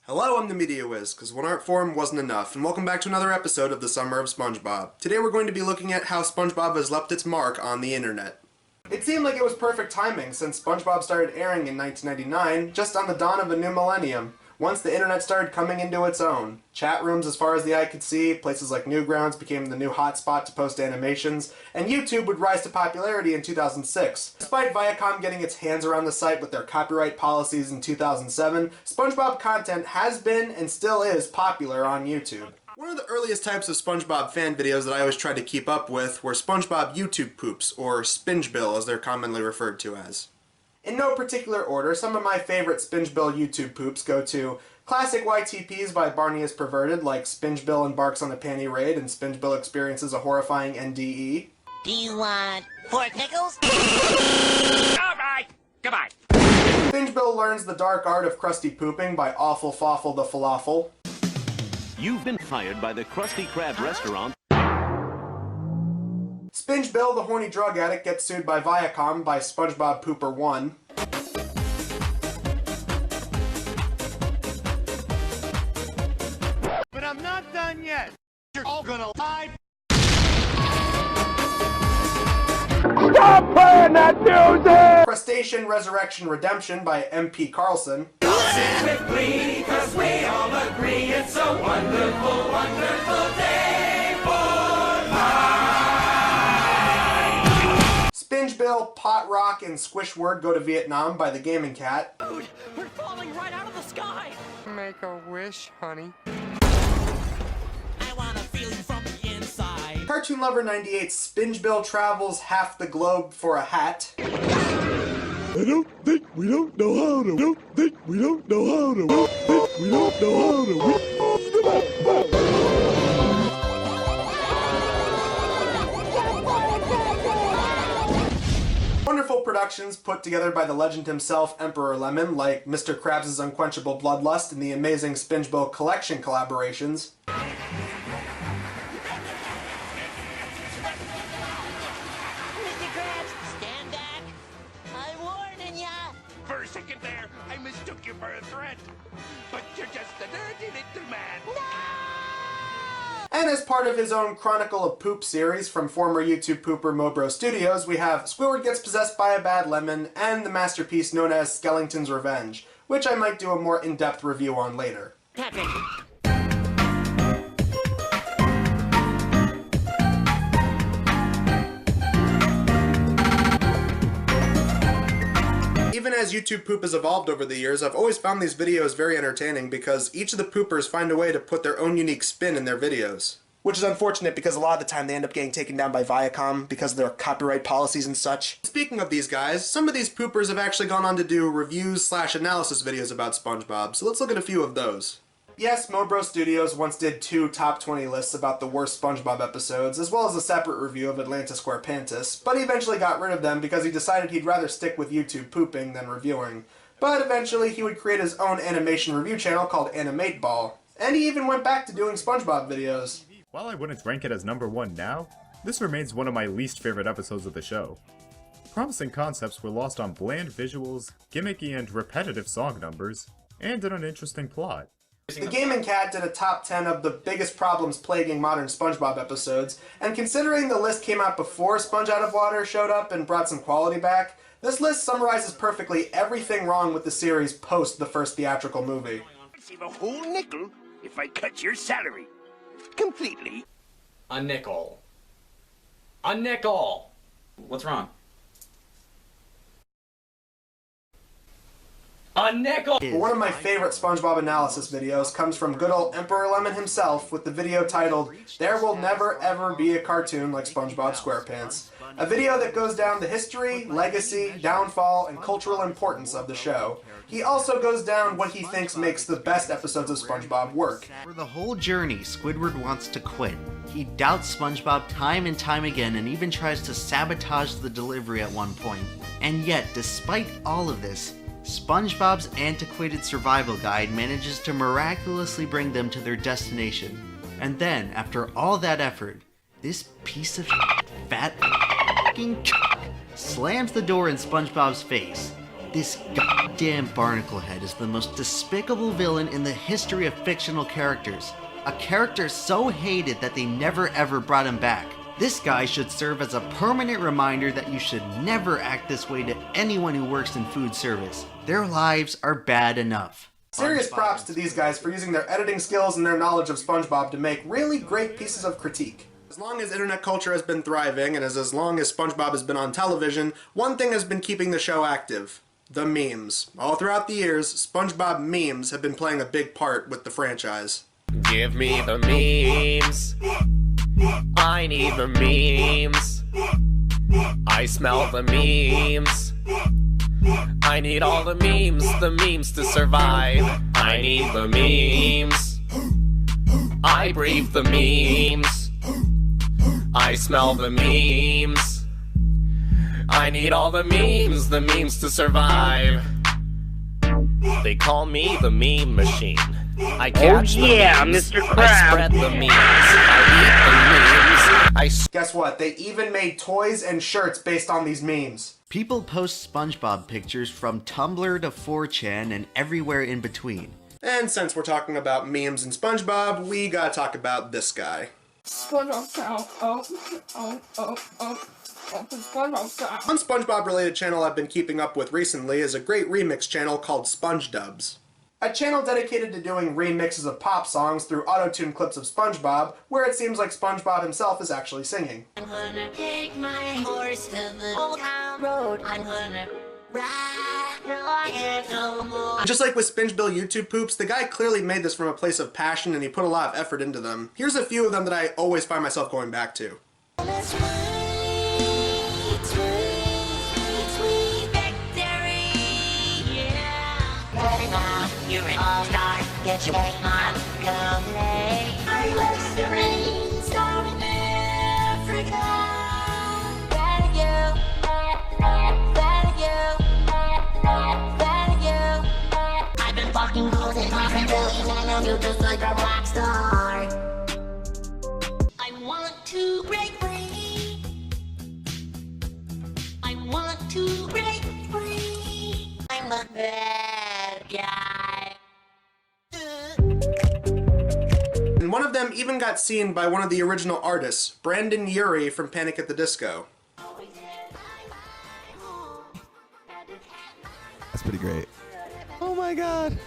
Hello, I'm the Media Wiz, because one art form wasn't enough, and welcome back to another episode of the Summer of SpongeBob. Today we're going to be looking at how SpongeBob has left its mark on the internet. It seemed like it was perfect timing, since SpongeBob started airing in 1999, just on the dawn of a new millennium, once the internet started coming into its own. Chat rooms as far as the eye could see, places like Newgrounds became the new hotspot to post animations, and YouTube would rise to popularity in 2006. Despite Viacom getting its hands around the site with their copyright policies in 2007, SpongeBob content has been and still is popular on YouTube. One of the earliest types of SpongeBob fan videos that I always tried to keep up with were SpongeBob YouTube poops, or Spingebill as they're commonly referred to as. In no particular order, some of my favorite Spingebill YouTube poops go to classic YTPs by Barney is Perverted, like Spingebill embarks on a panty raid and Spingebill experiences a horrifying NDE. Do you want 4 pickles? Alright, goodbye. Spingebill learns the dark art of crusty pooping by Awful Fawful the Falafel. You've been fired by the Krusty Krab restaurant. Spingebill, the horny drug addict, gets sued by Viacom by SpongeBob Pooper 1. But I'm not done yet. You're all gonna lie. Stop playing that music! Crustacean Resurrection Redemption by MP Carlson. With glee, 'cause we all agree it's a wonderful, wonderful day for life. Spingebill, Pot Rock, and Squishword Go to Vietnam by the Gaming Cat. Dude, we're falling right out of the sky! Make a wish, honey. I wanna feel you from the inside. Cartoon Lover 98's Spingebill travels half the globe for a hat. I don't think we don't know how to. Don't think we don't know how to. Don't think we don't know how to. Wonderful productions put together by the legend himself, Emperor Lemon, like Mr. Krabs' Unquenchable Bloodlust and the amazing Spingebill collection collaborations. Mr. Krabs, stand back. I'm warning ya. For a second there, I mistook you for a threat. But you're just a dirty little man. And as part of his own Chronicle of Poop series from former YouTube pooper Mobro Studios, we have Squidward Gets Possessed by a Bad Lemon and the masterpiece known as Skellington's Revenge, which I might do a more in-depth review on later. Patrick. Even as YouTube poop has evolved over the years, I've always found these videos very entertaining because each of the poopers find a way to put their own unique spin in their videos. Which is unfortunate because a lot of the time they end up getting taken down by Viacom because of their copyright policies and such. Speaking of these guys, some of these poopers have actually gone on to do reviews/analysis videos about SpongeBob, so let's look at a few of those. Yes, Mobro Studios once did 2 top 20 lists about the worst SpongeBob episodes, as well as a separate review of Atlantis Squarepantis, but he eventually got rid of them because he decided he'd rather stick with YouTube pooping than reviewing. But eventually he would create his own animation review channel called Animate Ball. And he even went back to doing SpongeBob videos. While I wouldn't rank it as number 1 now, this remains one of my least favorite episodes of the show. Promising concepts were lost on bland visuals, gimmicky and repetitive song numbers, and an uninteresting plot. The Gaming Cat did a top 10 of the biggest problems plaguing modern SpongeBob episodes, and considering the list came out before Sponge Out of Water showed up and brought some quality back, this list summarizes perfectly everything wrong with the series post the first theatrical movie. Save a whole nickel if I cut your salary. Completely. A nickel. A nickel! What's wrong? A nickel! But one of my favorite SpongeBob analysis videos comes from good old Emperor Lemon himself with the video titled There Will Never Ever Be a Cartoon Like SpongeBob SquarePants, a video that goes down the history, legacy, downfall, and cultural importance of the show. He also goes down what he thinks makes the best episodes of SpongeBob work. For the whole journey, Squidward wants to quit. He doubts SpongeBob time and time again and even tries to sabotage the delivery at one point. And yet, despite all of this, SpongeBob's antiquated survival guide manages to miraculously bring them to their destination. And then, after all that effort, this piece of fat slams the door in SpongeBob's face. This goddamn barnacle head is the most despicable villain in the history of fictional characters. A character so hated that they never ever brought him back. This guy should serve as a permanent reminder that you should never act this way to anyone who works in food service. Their lives are bad enough. Serious props to these guys for using their editing skills and their knowledge of SpongeBob to make really great pieces of critique. As long as internet culture has been thriving, and as long as SpongeBob has been on television, one thing has been keeping the show active: the memes. All throughout the years, SpongeBob memes have been playing a big part with the franchise. Give me the memes. I need the memes. I smell the memes. I need all the memes to survive. I need the memes. I breathe the memes. I smell the memes. I need all the memes to survive. They call me the meme machine. I catch the memes. Mr. Krabs. I spread the memes. I eat the memes. Guess what? They even made toys and shirts based on these memes. People post SpongeBob pictures from Tumblr to 4chan and everywhere in between. And since we're talking about memes and SpongeBob, we gotta talk about this guy. SpongeBob style. SpongeBob style. One SpongeBob related channel I've been keeping up with recently is a great remix channel called SpongeDubs. A channel dedicated to doing remixes of pop songs through auto-tune clips of SpongeBob, where it seems like SpongeBob himself is actually singing. I'm gonna take my horse to the old town road. I'm gonna ride till I can't no more. Just like with SpongeBob YouTube poops, the guy clearly made this from a place of passion and he put a lot of effort into them. Here's a few of them that I always find myself going back to. You're an all-star, get your game on, come play. I love the rains down in Africa. I've been fucking gold and talking billions and I know you just like a rock star. I want to break free. I want to break free. I'm a bad guy. And one of them even got seen by one of the original artists, Brandon Urie from Panic at the Disco. That's pretty great. Oh my god!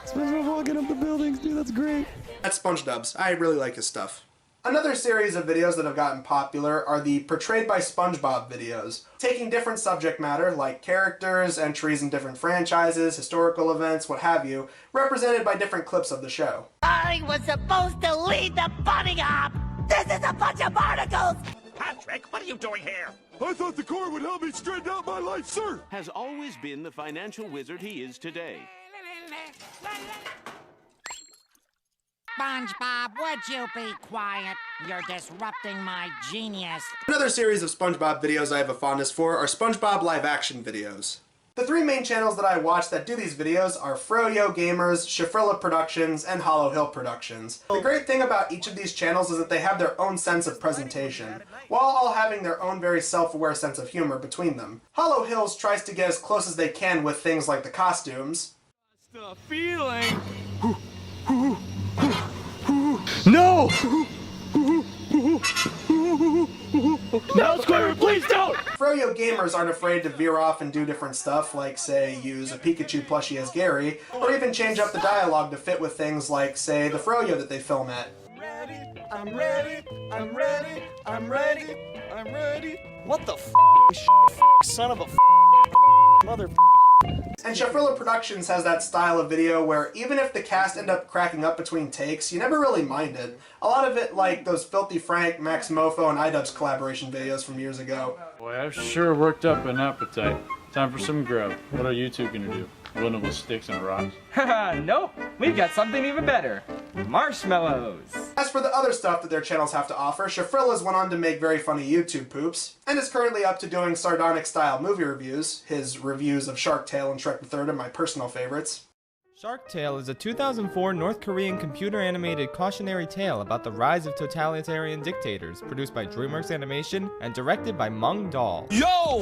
SpongeBob walking up the buildings, dude, that's great. That's SpongeDubs. I really like his stuff. Another series of videos that have gotten popular are the Portrayed by SpongeBob videos, taking different subject matter like characters, entries in different franchises, historical events, what have you, represented by different clips of the show. I was supposed to lead the bunny hop! This is a bunch of barnacles! Patrick, what are you doing here? I thought the car would help me straighten out my life, sir! Has always been the financial wizard he is today. SpongeBob, would you be quiet? You're disrupting my genius. Another series of SpongeBob videos I have a fondness for are SpongeBob live-action videos. The three main channels that I watch that do these videos are Froyo Gamers, Shafrilla Productions, and Hollow Hill Productions. The great thing about each of these channels is that they have their own sense of presentation, while all having their own very self-aware sense of humor between them. Hollow Hills tries to get as close as they can with things like the costumes. The feeling. No! No, Squidward, please don't! Froyo Gamers aren't afraid to veer off and do different stuff, like, say, use a Pikachu plushie as Gary, or even change up the dialogue to fit with things like, say, the Froyo that they film at. I'm ready, I'm ready, I'm ready, I'm ready. What the son of a mother. And Shafrilla Productions has that style of video where even if the cast end up cracking up between takes, you never really mind it. A lot of it like those Filthy Frank, Max Mofo, and iDubbbz collaboration videos from years ago. Boy, I've sure worked up an appetite. Time for some grub. What are you two gonna do? Run it with sticks and rocks? Haha, nope. We've got something even better. Marshmallows. As for the other stuff that their channels have to offer, Shafrilla's went on to make very funny YouTube poops, and is currently up to doing sardonic style movie reviews, his reviews of Shark Tale and Shrek the Third are my personal favorites. Shark Tale is a 2004 North Korean computer-animated cautionary tale about the rise of totalitarian dictators, produced by DreamWorks Animation and directed by Mung Dahl. Yo!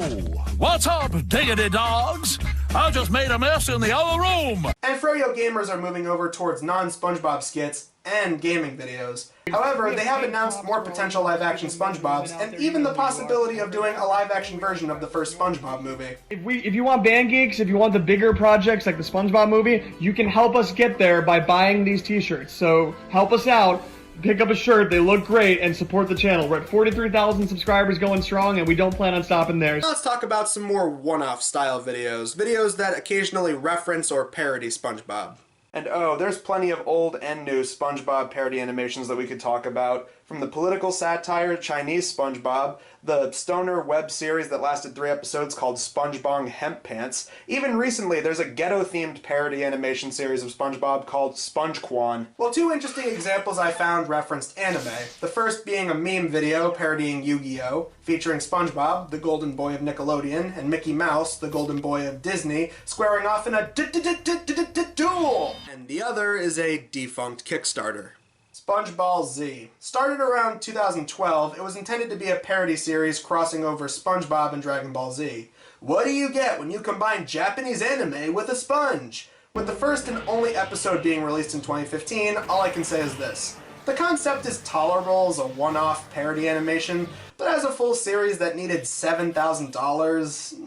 What's up, diggity dogs? I just made a mess in the other room! And Froyo gamers are moving over towards non-SpongeBob skits and gaming videos. However, they have announced more potential live-action SpongeBobs, and even the possibility of doing a live-action version of the first SpongeBob movie. If you want band geeks, if you want the bigger projects like the SpongeBob movie, you can help us get there by buying these t-shirts. So help us out, pick up a shirt, they look great, and support the channel. We're at 43,000 subscribers going strong, and we don't plan on stopping there. Now let's talk about some more one-off style videos. Videos that occasionally reference or parody SpongeBob. And oh, there's plenty of old and new SpongeBob parody animations that we could talk about. From the political satire Chinese SpongeBob, the stoner web series that lasted 3 episodes called SpongeBob Hemp Pants. Even recently, there's a ghetto-themed parody animation series of SpongeBob called SpongeQuan. Well, 2 interesting examples I found referenced anime. The first being a meme video parodying Yu-Gi-Oh! Featuring SpongeBob, the golden boy of Nickelodeon, and Mickey Mouse, the golden boy of Disney, squaring off in a duel! And the other is a defunct Kickstarter. SpongeBall Z. Started around 2012, it was intended to be a parody series crossing over SpongeBob and Dragon Ball Z. What do you get when you combine Japanese anime with a sponge? With the first and only episode being released in 2015, all I can say is this. The concept is tolerable as a one-off parody animation, but as a full series that needed $7,000,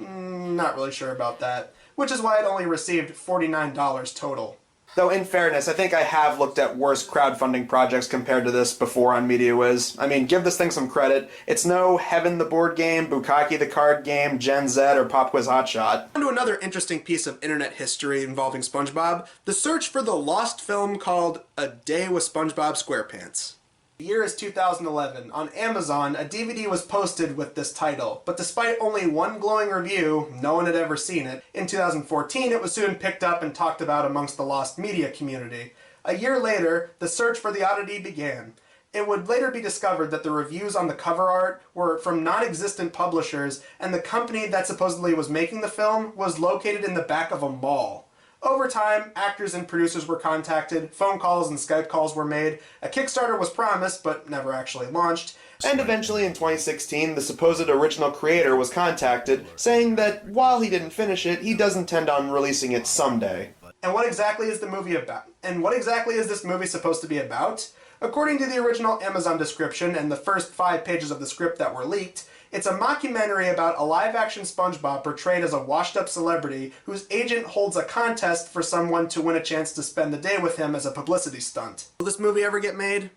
not really sure about that. Which is why it only received $49 total. Though in fairness, I think I have looked at worse crowdfunding projects compared to this before on MediaWiz. I mean, give this thing some credit. It's no Heaven the board game, Bukkake the card game, Gen Z, or Pop Quiz Hotshot. On to another interesting piece of internet history involving SpongeBob, the search for the lost film called A Day with SpongeBob SquarePants. The year is 2011. On Amazon, a DVD was posted with this title, but despite only one glowing review, no one had ever seen it. In 2014, it was soon picked up and talked about amongst the lost media community. A year later, the search for the oddity began. It would later be discovered that the reviews on the cover art were from non-existent publishers, and the company that supposedly was making the film was located in the back of a mall. Over time, actors and producers were contacted, phone calls and Skype calls were made, a Kickstarter was promised but never actually launched, and eventually in 2016 the supposed original creator was contacted, saying that while he didn't finish it, he does intend on releasing it someday. And what exactly is the movie about? And what exactly is this movie supposed to be about? According to the original Amazon description and the first 5 pages of the script that were leaked, it's a mockumentary about a live-action SpongeBob portrayed as a washed-up celebrity whose agent holds a contest for someone to win a chance to spend the day with him as a publicity stunt. Will this movie ever get made?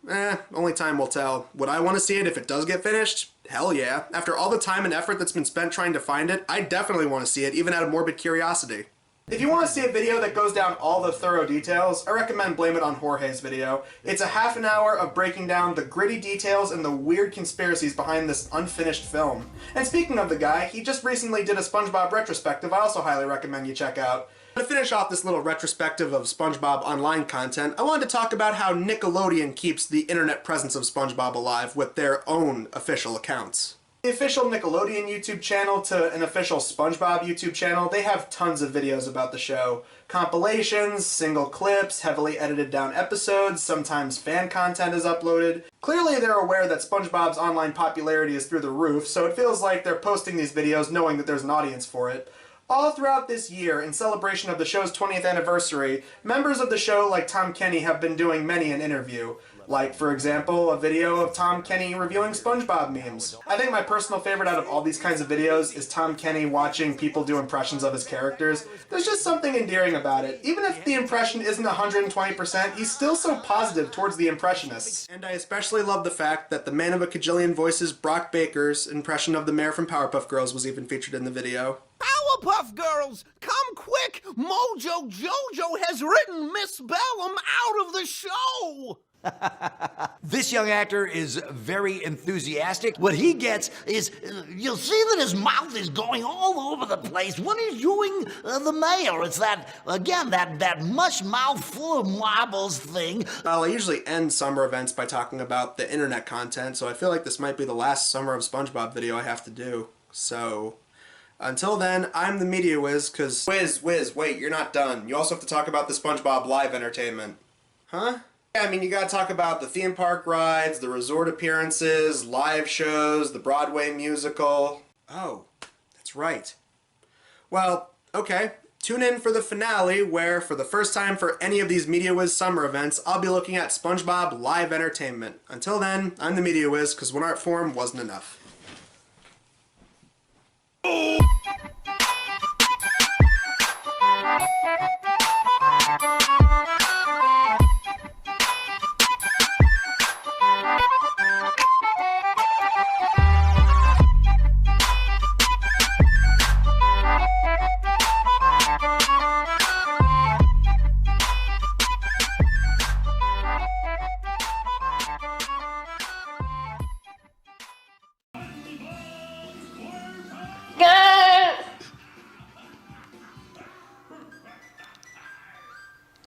Only time will tell. Would I want to see it if it does get finished? Hell yeah. After all the time and effort that's been spent trying to find it, I definitely want to see it, even out of morbid curiosity. If you want to see a video that goes down all the thorough details, I recommend Blame It on Jorge's video. It's a half an hour of breaking down the gritty details and the weird conspiracies behind this unfinished film. And speaking of the guy, he just recently did a SpongeBob retrospective I also highly recommend you check out. To finish off this little retrospective of SpongeBob online content, I wanted to talk about how Nickelodeon keeps the internet presence of SpongeBob alive with their own official accounts. The official Nickelodeon YouTube channel to an official SpongeBob YouTube channel, they have tons of videos about the show. Compilations, single clips, heavily edited down episodes, sometimes fan content is uploaded. Clearly they're aware that SpongeBob's online popularity is through the roof, so it feels like they're posting these videos knowing that there's an audience for it. All throughout this year, in celebration of the show's 20th anniversary, members of the show like Tom Kenny have been doing many an interview. Like, for example, a video of Tom Kenny reviewing SpongeBob memes. I think my personal favorite out of all these kinds of videos is Tom Kenny watching people do impressions of his characters. There's just something endearing about it. Even if the impression isn't 120%, he's still so positive towards the impressionists. And I especially love the fact that the man of a cajillion voices, Brock Baker's impression of the mayor from Powerpuff Girls was even featured in the video. Powerpuff Girls, come quick! Mojo Jojo has written Miss Bellum out of the show! This young actor is very enthusiastic. What he gets is, you'll see that his mouth is going all over the place when he's doing the mayor. It's that, again, that mush mouth full of marbles thing. Well, I usually end summer events by talking about the internet content, so I feel like this might be the last Summer of SpongeBob video I have to do. So, Until then, I'm the Media Wiz, cause Wiz, wait, you're not done. You also have to talk about the SpongeBob live entertainment. Huh? Yeah, I mean, you gotta talk about the theme park rides, the resort appearances, live shows, the Broadway musical. Oh, that's right. Well, okay. Tune in for the finale, where, for the first time for any of these Media Wiz summer events, I'll be looking at SpongeBob live entertainment. Until then, I'm the Media Wiz, cause one art form wasn't enough.